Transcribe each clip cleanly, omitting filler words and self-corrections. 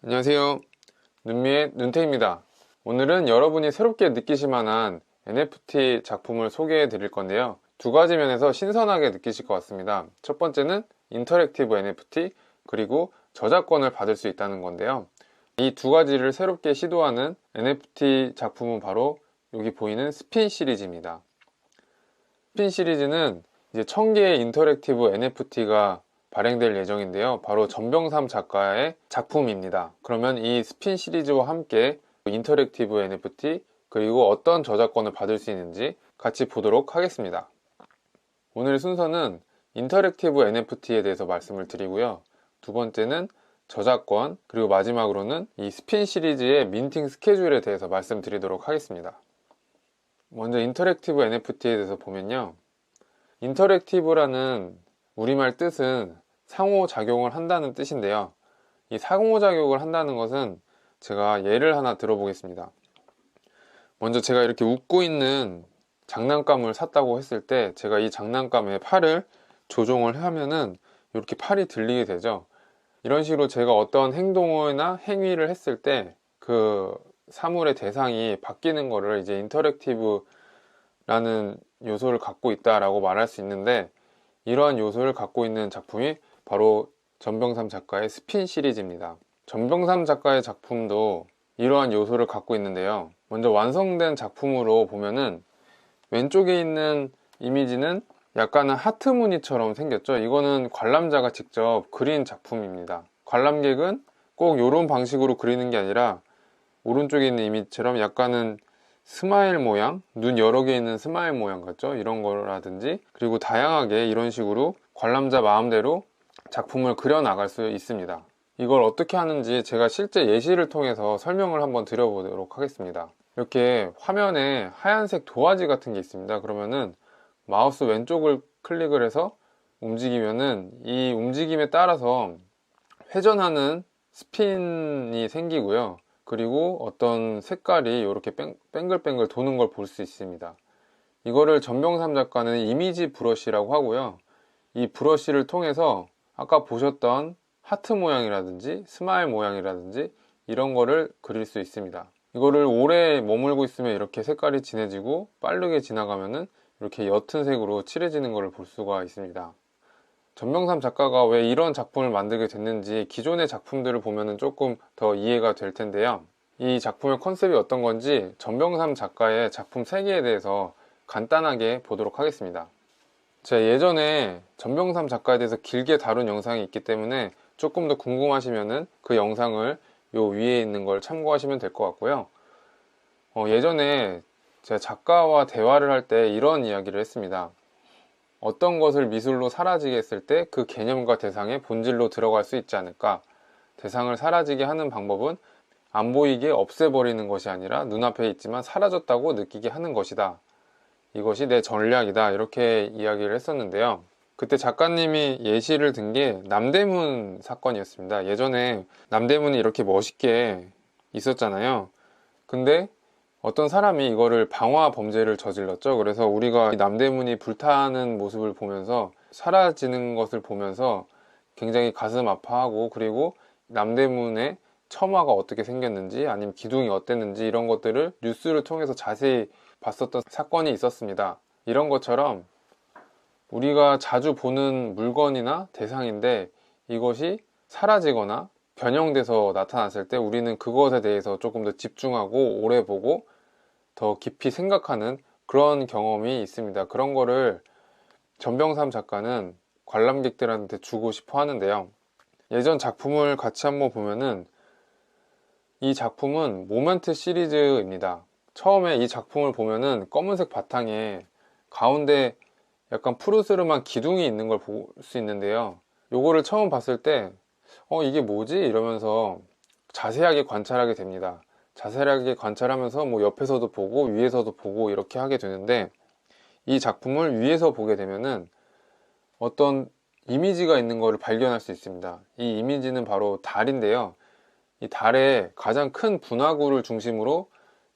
안녕하세요. 눈미의 눈태입니다. 오늘은 여러분이 새롭게 느끼실 만한 NFT 작품을 소개해 드릴 건데요. 두 가지 면에서 신선하게 느끼실 것 같습니다. 첫 번째는 인터랙티브 NFT, 그리고 저작권을 받을 수 있다는 건데요. 이 두 가지를 새롭게 시도하는 NFT 작품은 바로 여기 보이는 스핀 시리즈입니다. 스핀 시리즈는 이제 1000개의 인터랙티브 NFT가 발행될 예정인데요. 바로 전병삼 작가의 작품입니다. 그러면 이 스핀 시리즈와 함께 인터랙티브 NFT 그리고 어떤 저작권을 받을 수 있는지 같이 보도록 하겠습니다. 오늘 순서는 인터랙티브 NFT에 대해서 말씀을 드리고요. 두 번째는 저작권, 그리고 마지막으로는 이 스핀 시리즈의 민팅 스케줄에 대해서 말씀드리도록 하겠습니다. 먼저 인터랙티브 NFT에 대해서 보면요. 인터랙티브라는 우리말 뜻은 상호작용을 한다는 뜻인데요. 이 상호작용을 한다는 것은 제가 예를 하나 들어보겠습니다. 먼저 제가 이렇게 웃고 있는 장난감을 샀다고 했을 때 제가 이 장난감의 팔을 조종을 하면은 이렇게 팔이 들리게 되죠. 이런 식으로 제가 어떤 행동이나 행위를 했을 때 그 사물의 대상이 바뀌는 거를 이제 인터랙티브라는 요소를 갖고 있다라고 말할 수 있는데, 이러한 요소를 갖고 있는 작품이 바로 전병삼 작가의 스핀 시리즈입니다. 전병삼 작가의 작품도 이러한 요소를 갖고 있는데요. 먼저 완성된 작품으로 보면은 왼쪽에 있는 이미지는 약간은 하트 무늬처럼 생겼죠. 이거는 관람자가 직접 그린 작품입니다. 관람객은 꼭 이런 방식으로 그리는 게 아니라 오른쪽에 있는 이미지처럼 약간은 스마일 모양, 눈 여러 개 있는 스마일 모양 같죠? 이런 거라든지, 그리고 다양하게 이런 식으로 관람자 마음대로 작품을 그려 나갈 수 있습니다. 이걸 어떻게 하는지 제가 실제 예시를 통해서 설명을 한번 드려보도록 하겠습니다. 이렇게 화면에 하얀색 도화지 같은 게 있습니다. 그러면은 마우스 왼쪽을 클릭을 해서 움직이면은 이 움직임에 따라서 회전하는 스핀이 생기고요. 그리고 어떤 색깔이 이렇게 뱅글뱅글 도는 걸 볼 수 있습니다. 이거를 전병삼 작가는 이미지 브러쉬라고 하고요. 이 브러쉬를 통해서 아까 보셨던 하트 모양이라든지 스마일 모양이라든지 이런 거를 그릴 수 있습니다. 이거를 오래 머물고 있으면 이렇게 색깔이 진해지고, 빠르게 지나가면은 이렇게 옅은 색으로 칠해지는 것을 볼 수가 있습니다. 전병삼 작가가 왜 이런 작품을 만들게 됐는지 기존의 작품들을 보면 조금 더 이해가 될 텐데요. 이 작품의 컨셉이 어떤 건지 전병삼 작가의 작품 세계에 대해서 간단하게 보도록 하겠습니다. 제가 예전에 전병삼 작가에 대해서 길게 다룬 영상이 있기 때문에 조금 더 궁금하시면은 그 영상을 요 위에 있는 걸 참고하시면 될 것 같고요. 예전에 제가 작가와 대화를 할 때 이런 이야기를 했습니다. 어떤 것을 미술로 사라지게 했을 때 그 개념과 대상의 본질로 들어갈 수 있지 않을까? 대상을 사라지게 하는 방법은 안 보이게 없애버리는 것이 아니라 눈앞에 있지만 사라졌다고 느끼게 하는 것이다. 이것이 내 전략이다. 이렇게 이야기를 했었는데요. 그때 작가님이 예시를 든 게 남대문 사건이었습니다. 예전에 남대문이 이렇게 멋있게 있었잖아요. 근데 어떤 사람이 이거를 방화 범죄를 저질렀죠. 그래서 우리가 이 남대문이 불타는 모습을 보면서, 사라지는 것을 보면서 굉장히 가슴 아파하고, 그리고 남대문의 처마가 어떻게 생겼는지 아니면 기둥이 어땠는지 이런 것들을 뉴스를 통해서 자세히 봤었던 사건이 있었습니다. 이런 것처럼 우리가 자주 보는 물건이나 대상인데 이것이 사라지거나 변형돼서 나타났을 때 우리는 그것에 대해서 조금 더 집중하고 오래 보고 더 깊이 생각하는 그런 경험이 있습니다. 그런 거를 전병삼 작가는 관람객들한테 주고 싶어 하는데요. 예전 작품을 같이 한번 보면은 이 작품은 모멘트 시리즈입니다. 처음에 이 작품을 보면은 검은색 바탕에 가운데 약간 푸르스름한 기둥이 있는 걸 볼 수 있는데요. 요거를 처음 봤을 때 이게 뭐지? 이러면서 자세하게 관찰하게 됩니다. 자세하게 관찰하면서 뭐 옆에서도 보고 위에서도 보고 이렇게 하게 되는데, 이 작품을 위에서 보게 되면은 어떤 이미지가 있는 것을 발견할 수 있습니다. 이 이미지는 바로 달인데요. 이 달에 가장 큰 분화구를 중심으로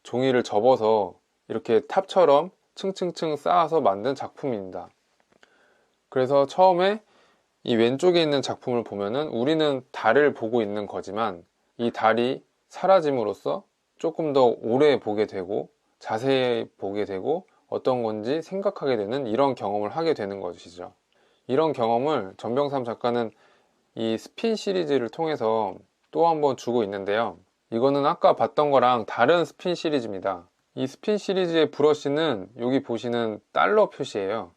종이를 접어서 이렇게 탑처럼 층층층 쌓아서 만든 작품입니다. 그래서 처음에 이 왼쪽에 있는 작품을 보면은 우리는 달을 보고 있는 거지만 이 달이 사라짐으로써 조금 더 오래 보게 되고 자세히 보게 되고 어떤 건지 생각하게 되는 이런 경험을 하게 되는 것이죠. 이런 경험을 전병삼 작가는 이 스핀 시리즈를 통해서 또 한 번 주고 있는데요. 이거는 아까 봤던 거랑 다른 스핀 시리즈입니다. 이 스핀 시리즈의 브러쉬는 여기 보시는 달러 표시예요.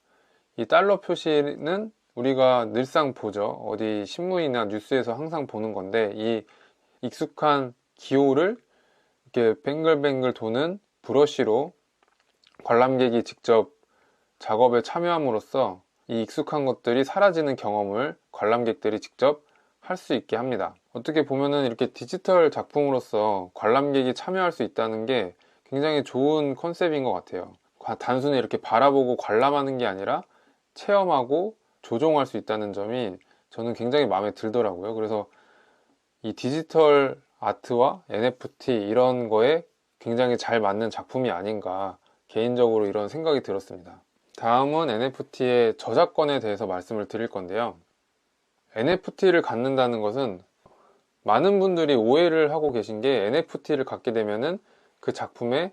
이 달러 표시는 우리가 늘상 보죠. 어디 신문이나 뉴스에서 항상 보는 건데 이 익숙한 기호를 이렇게 뱅글뱅글 도는 브러쉬로 관람객이 직접 작업에 참여함으로써 이 익숙한 것들이 사라지는 경험을 관람객들이 직접 할 수 있게 합니다. 어떻게 보면은 이렇게 디지털 작품으로서 관람객이 참여할 수 있다는 게 굉장히 좋은 컨셉인 것 같아요. 단순히 이렇게 바라보고 관람하는 게 아니라 체험하고 조종할 수 있다는 점이 저는 굉장히 마음에 들더라고요. 그래서 이 디지털 아트와 NFT 이런 거에 굉장히 잘 맞는 작품이 아닌가 개인적으로 이런 생각이 들었습니다. 다음은 NFT의 저작권에 대해서 말씀을 드릴 건데요. NFT를 갖는다는 것은 많은 분들이 오해를 하고 계신 게 NFT를 갖게 되면은 그 작품의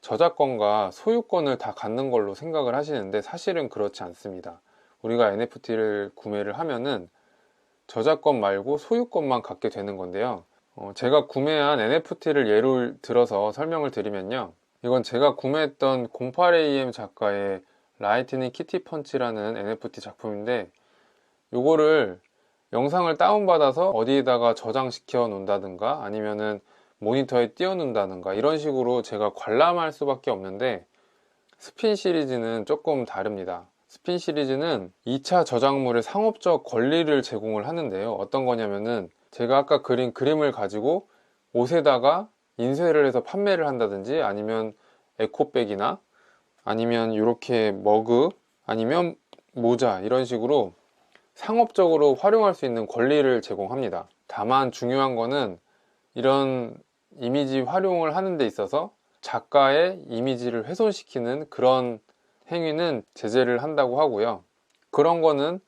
저작권과 소유권을 다 갖는 걸로 생각을 하시는데 사실은 그렇지 않습니다. 우리가 NFT를 구매를 하면은 저작권 말고 소유권만 갖게 되는 건데요. 제가 구매한 NFT를 예를 들어서 설명을 드리면요. 이건 제가 구매했던 08AM 작가의 라이트닝 키티 펀치라는 NFT 작품인데 요거를 영상을 다운받아서 어디에다가 저장시켜 놓는다든가 아니면은 모니터에 띄워 놓는다든가 이런 식으로 제가 관람할 수밖에 없는데 스핀 시리즈는 조금 다릅니다. 스핀 시리즈는 2차 저작물의 상업적 권리를 제공을 하는데요. 어떤 거냐면은 제가 아까 그린 그림을 가지고 옷에다가 인쇄를 해서 판매를 한다든지 아니면 에코백이나 아니면 이렇게 머그 아니면 모자 이런 식으로 상업적으로 활용할 수 있는 권리를 제공합니다. 다만 중요한 거는 이런 이미지 활용을 하는 데 있어서 작가의 이미지를 훼손시키는 그런 행위는 제재를 한다고 하고요. 그런 거는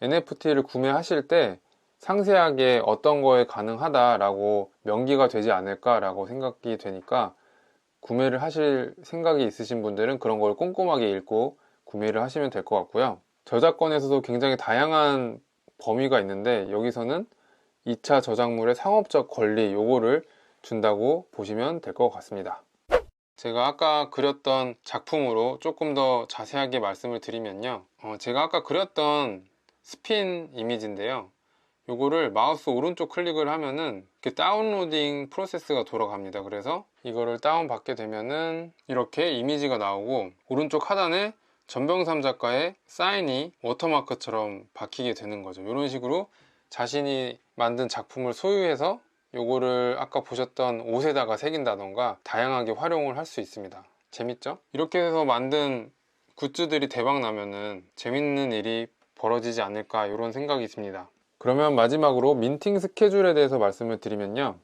NFT를 구매하실 때 상세하게 어떤 거에 가능하다라고 명기가 되지 않을까라고 생각이 되니까 구매를 하실 생각이 있으신 분들은 그런 걸 꼼꼼하게 읽고 구매를 하시면 될 것 같고요. 저작권에서도 굉장히 다양한 범위가 있는데 여기서는 2차 저작물의 상업적 권리 요거를 준다고 보시면 될 것 같습니다. 제가 아까 그렸던 작품으로 조금 더 자세하게 말씀을 드리면요. 제가 아까 그렸던 스핀 이미지인데요. 요거를 마우스 오른쪽 클릭을 하면은 이렇게 다운로딩 프로세스가 돌아갑니다. 그래서 이거를 다운받게 되면은 이렇게 이미지가 나오고 오른쪽 하단에 전병삼 작가의 사인이 워터마크처럼 박히게 되는 거죠. 이런 식으로 자신이 만든 작품을 소유해서 요거를 아까 보셨던 옷에다가 새긴다던가 다양하게 활용을 할 수 있습니다. 재밌죠? 이렇게 해서 만든 굿즈들이 대박 나면은 재밌는 일이 벌어지지 않을까 이런 생각이 있습니다. 그러면 마지막으로 민팅 스케줄에 대해서 말씀을 드리면요.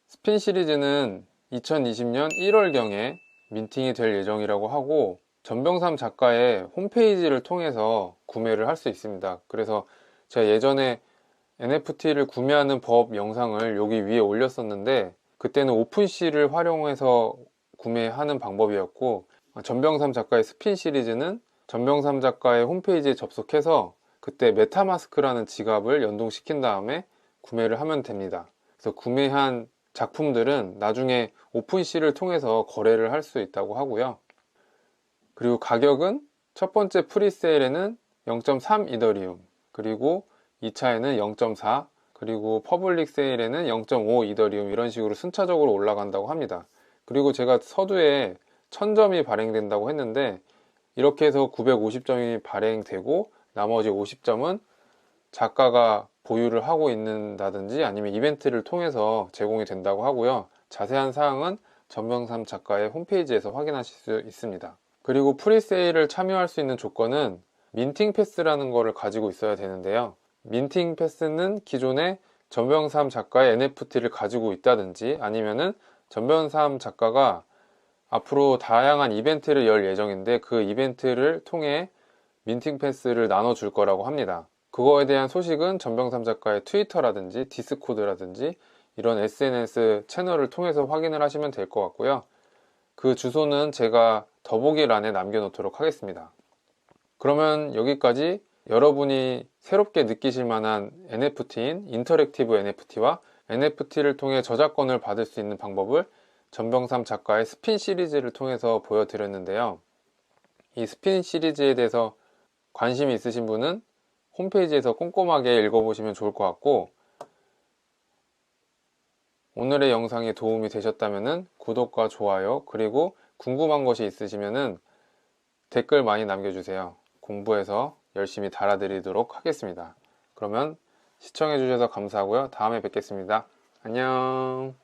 스핀 시리즈는 2020년 1월경에 민팅이 될 예정이라고 하고 전병삼 작가의 홈페이지를 통해서 구매를 할 수 있습니다. 그래서 제가 예전에 NFT를 구매하는 법 영상을 여기 위에 올렸었는데 그때는 오픈C를 활용해서 구매하는 방법이었고 전병삼 작가의 스핀 시리즈는 전병삼 작가의 홈페이지에 접속해서 그때 메타마스크라는 지갑을 연동시킨 다음에 구매를 하면 됩니다. 그래서 구매한 작품들은 나중에 오픈C를 통해서 거래를 할 수 있다고 하고요. 그리고 가격은 첫 번째 프리세일에는 0.3 이더리움, 그리고 2차에는 0.4, 그리고 퍼블릭 세일에는 0.5 이더리움 이런 식으로 순차적으로 올라간다고 합니다. 그리고 제가 서두에 1000점이 발행된다고 했는데 이렇게 해서 950점이 발행되고 나머지 50점은 작가가 보유를 하고 있는다든지 아니면 이벤트를 통해서 제공이 된다고 하고요. 자세한 사항은 전병삼 작가의 홈페이지에서 확인하실 수 있습니다. 그리고 프리세일을 참여할 수 있는 조건은 민팅 패스라는 거를 가지고 있어야 되는데요. 민팅 패스는 기존에 전병삼 작가의 NFT를 가지고 있다든지 아니면은 전병삼 작가가 앞으로 다양한 이벤트를 열 예정인데 그 이벤트를 통해 민팅 패스를 나눠줄 거라고 합니다. 그거에 대한 소식은 전병삼 작가의 트위터라든지 디스코드라든지 이런 SNS 채널을 통해서 확인을 하시면 될 것 같고요. 그 주소는 제가 더보기란에 남겨놓도록 하겠습니다. 그러면 여기까지 여러분이 새롭게 느끼실 만한 NFT인 인터랙티브 NFT와 NFT를 통해 저작권을 받을 수 있는 방법을 전병삼 작가의 스핀 시리즈를 통해서 보여드렸는데요. 이 스핀 시리즈에 대해서 관심이 있으신 분은 홈페이지에서 꼼꼼하게 읽어보시면 좋을 것 같고, 오늘의 영상이 도움이 되셨다면 구독과 좋아요, 그리고 궁금한 것이 있으시면 댓글 많이 남겨주세요. 공부해서 열심히 달아드리도록 하겠습니다. 그러면 시청해주셔서 감사하고요. 다음에 뵙겠습니다. 안녕.